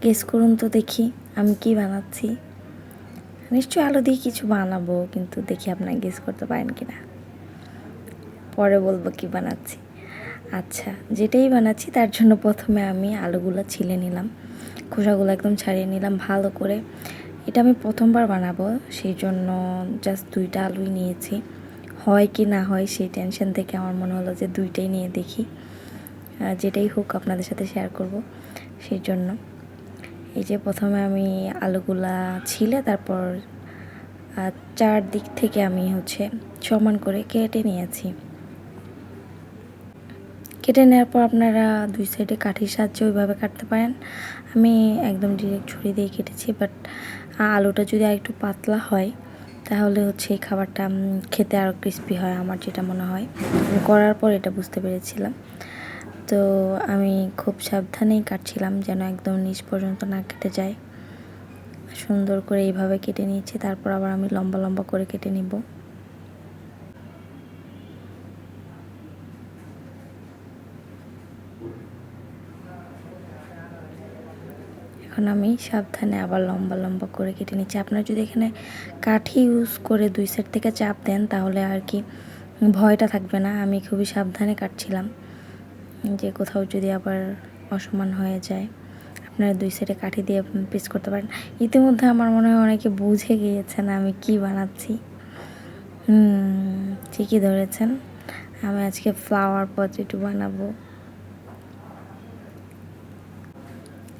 Guess করুন তো দেখি আমি কি বানাচ্ছি। নিশ্চয়ই আলু দিয়ে কিছু বানাবো, কিন্তু দেখি আপনারা গেস করতে পারেন কিনা। পরে বলবো কি বানাচ্ছি। আচ্ছা, যেটাই বানাচ্ছি তার জন্য প্রথমে আমি আলুগুলো ছিলে নিলাম, খোসাগুলো একদম ছাড়িয়ে নিলাম ভালো করে। এটা আমি প্রথমবার বানাবো, সেই জন্য জাস্ট 2টা আলুই নিয়েছি। হয় কি না হয় সেই টেনশন থেকে আমার মনে হলো যে 2টাই নিয়ে দেখি, যেটাই হোক আপনাদের সাথে শেয়ার করব। সেই জন্য এই যে প্রথমে আমি আলুগুলা ছিলে তারপর 4 দিক থেকে আমি সমান করে কেটে নিয়েছি। কেটে নেওয়ার পর আপনারা 2 সাইডে কাঠির সাহায্যে ওইভাবে কাটতে পারেন। আমি একদম ডিরেক্ট ছুরি দিয়ে কেটেছি, বাট আলুটা যদি আর একটু পাতলা হয় তাহলে এই খাবারটা খেতে আরও ক্রিস্পি হয়, আমার যেটা মনে হয়। করার পর এটা বুঝতে পেরেছিলাম। তো আমি খুব সাবধানেই কাটছিলাম যেন একদম নিচ পর্যন্ত না কেটে যায়। সুন্দর করে এইভাবে কেটে নিয়েছি, তারপর আবার আমি লম্বা লম্বা করে কেটে নিব। এখন আমি সাবধানে আবার লম্বা লম্বা করে কেটে নিচ্ছি। আপনারা যদি এখানে কাঠি ইউজ করে 2 সাইড থেকে চাপ দেন তাহলে আর কি ভয়টা থাকবে না। আমি খুবই সাবধানে কাটছিলাম, যে কোথাও যদি আবার অসমান হয়ে যায়। আপনারা 2 সাইডে কাঠি দিয়ে পিস করতে পারেন। ইতিমধ্যে আমার মনে হয় অনেকে বুঝে গিয়েছেন আমি কি বানাচ্ছি। ঠিকই ধরেছেন, আমি আজকে ফ্লাওয়ার পটেটো বানাবো।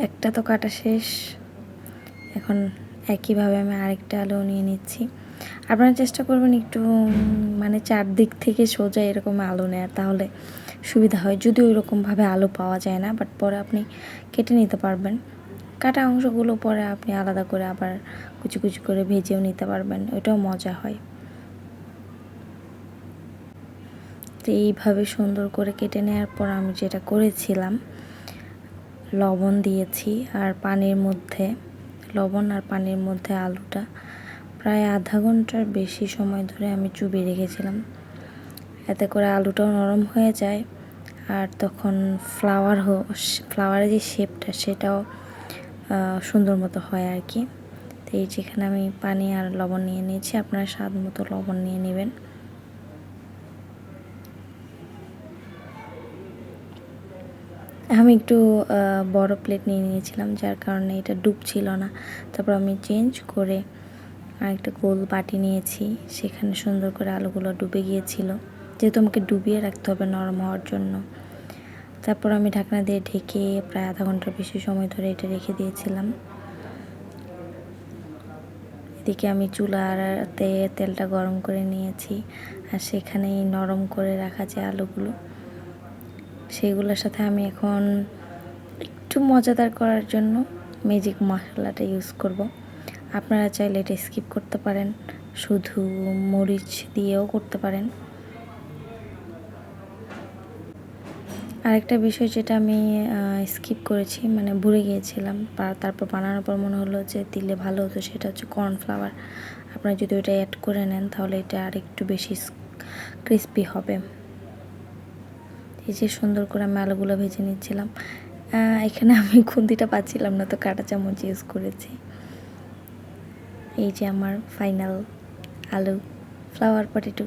একটা তো কাটা শেষ, এখন একইভাবে আমি আরেকটা আলু নিয়ে নিচ্ছি। আপনারা চেষ্টা করবেন একটু মানে 4 দিক থেকে সোজা এরকম আলু নেওয়ার, তাহলে সুবিধা হয়। যদি ওই রকমভাবে আলু পাওয়া যায় না, বাট পরে আপনি কেটে নিতে পারবেন। কাটা অংশগুলো পরে আপনি আলাদা করে আবার কুচি কুচি করে ভেজেও নিতে পারবেন, ওইটাও মজা হয়। তো এইভাবে সুন্দর করে কেটে নেওয়ার পর আমি যেটা করেছিলাম, লবণ দিয়েছি আর পানির মধ্যে, লবণ আর পানির মধ্যে আলুটা প্রায় আধা ঘন্টার বেশি সময় ধরে আমি চুবিয়ে রেখেছিলাম। এতে করে আলুটাও নরম হয়ে যায়, আর তখন ফ্লাওয়ারের যে শেপটা সেটাও সুন্দর মতো হয় আর কি। তো এই যেখানে আমি পানি আর লবণ নিয়ে নিয়েছি, আপনারা স্বাদ মতো লবণ নিয়ে নেবেন। আমি একটু বড় প্লেট নিয়ে নিয়েছিলাম, যার কারণে এটা ডুবছিল না। তারপর আমি চেঞ্জ করে আরেকটা গোল বাটি নিয়েছি, সেখানে সুন্দর করে আলুগুলো ডুবে গিয়েছিল, যেহেতু আমাকে ডুবিয়ে রাখতে হবে নরম হওয়ার জন্য। তারপর আমি ঢাকনা দিয়ে ঢেকে প্রায় আধা ঘন্টার বেশি সময় ধরে এটা রেখে দিয়েছিলাম। এদিকে আমি চুলাতে তেলটা গরম করে নিয়েছি, আর সেখানেই নরম করে রাখা যে আলুগুলো, সেইগুলোর সাথে আমি এখন একটু মজাদার করার জন্য ম্যাজিক মশলাটা ইউজ করব। আপনারা চাইলে এটা স্কিপ করতে পারেন, শুধু মরিচ দিয়েও করতে পারেন। আরেকটা বিষয় যেটা আমি স্কিপ করেছি, মানে ভুলে গিয়েছিলাম, তারপর বানানোর পর মনে হলো যে দিলে ভালো হতো, সেটা হচ্ছে কর্নফ্লাওয়ার। আপনারা যদি ওইটা অ্যাড করে নেন তাহলে এটা আরেকটু বেশি ক্রিস্পি হবে। এই যে সুন্দর করে আমি আলুগুলো ভেজে নিচ্ছিলাম। এখানে আমি খুন্তিটা পাচ্ছিলাম না, তো কাঁটা চামচ ইউজ করেছি। এই যে আমার ফাইনাল আলু ফ্লাওয়ার পটেটো।